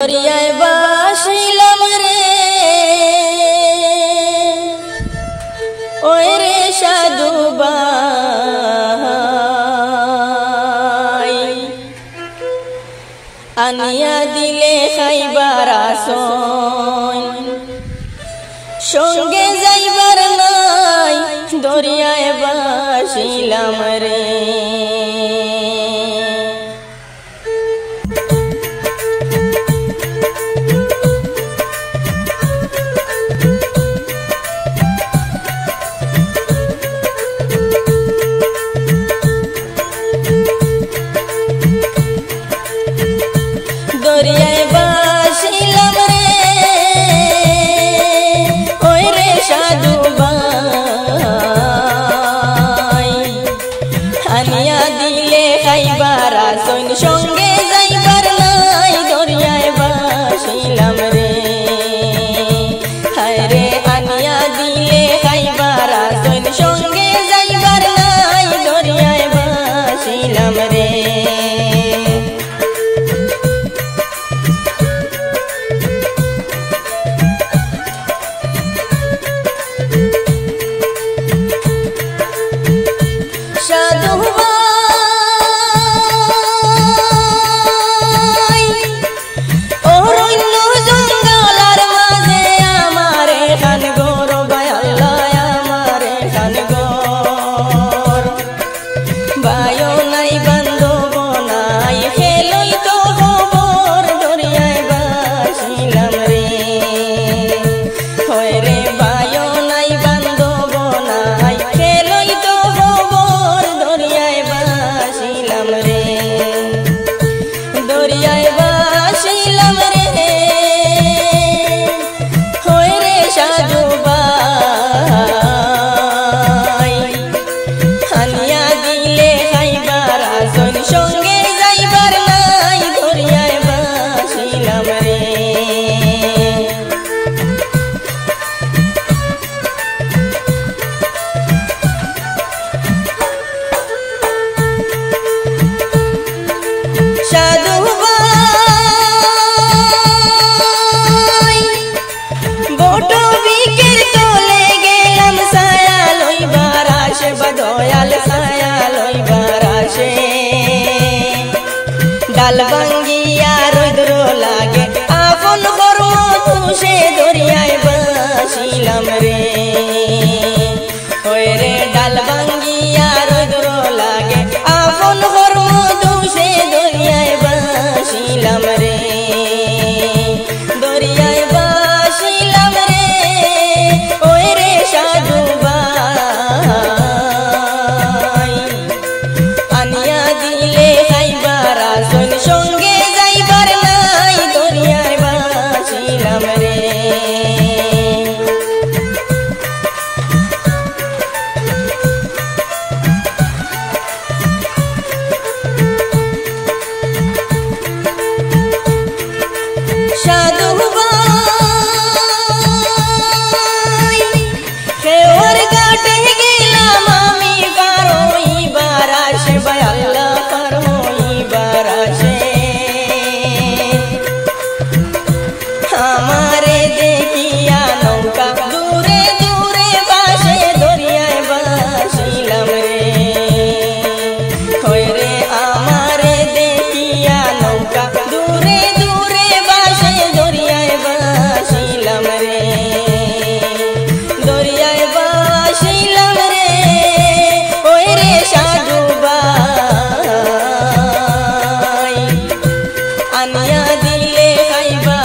দরিয়ায় বাসিলাম রে ওই রে সাধু ভাই আনিয়া দিলে খাইবার আসন সঙ্গে যাইবার নাই দরিয়ায় বাসিলাম রে দরিয়ায় বাসিলাম রে ওই রে সাধু ভাই আনিয়া দিলে খাইবার আসন সঙ্গে যাইবার নাই দরিয়ায় বাসিলাম রে হায় রে আনিয়া দিলে খাইবার আসন সঙ্গে যাইবার নাই দরিয়ায় বাসিলাম রে সাধু ভাই অরণ্য জঙ্গলার মাঝে আমারে খান গোর ভাই আল্লাহ আমারে খান গোর ভাইও নাই বান্ধব নাই খেলই তো খবর দরিয়ায় বাসিলাম রে হয় রে ভাইও নাই বান্ধব নাই খেলই তো খবর দরিয়ায় বাসিলাম রে দরিয়ায় বাসিলাম রে হয় রে সাধু ভাই আনিয়া দিলে খাইবার আসন সঙ্গে যাইবার নাই দরিয়ায় বাসিলাম রে সাধু ভাই বট বিকের তলে গেলাম ছায়া লইবার আসে বদয়াল ছায়া লইবার আসে ডাল ভাঙ্গিয়া রৌদ্র লাগে আপন কর্ম তুষে দরিয়ায় বাসিলাম রে ওই রে ডাল ভাঙ্গিয়া রৌদ্র লাগে আপন কর্ম তুষে দরিয়ায় বাসিলাম রে দরিয়ায় বাসিলাম রে ওই রে সাধু ভাই আনিয়া দিলে খাইবার আসন সঙ্গে যাইবার নাই দরিয়ায় বাসিলাম রে সাধু ভাই খেওয়ার ঘাটে গেলাম আমি পার হইবার আসে ভাই আল্লাহ পার হইবার আসে আমারে দেখিয়া নৌকা দূরে দূরে বাসে দরিয়ায় বাসিলাম রে হয় রে আমারে দেখিয়া নৌকা দূরে দূরে বাসে দরিয়ায় বাসিলাম রে দরিয়ায় বাসিলাম রে ওই রে সাধু ভাই আনিয়া দিলে খাইবা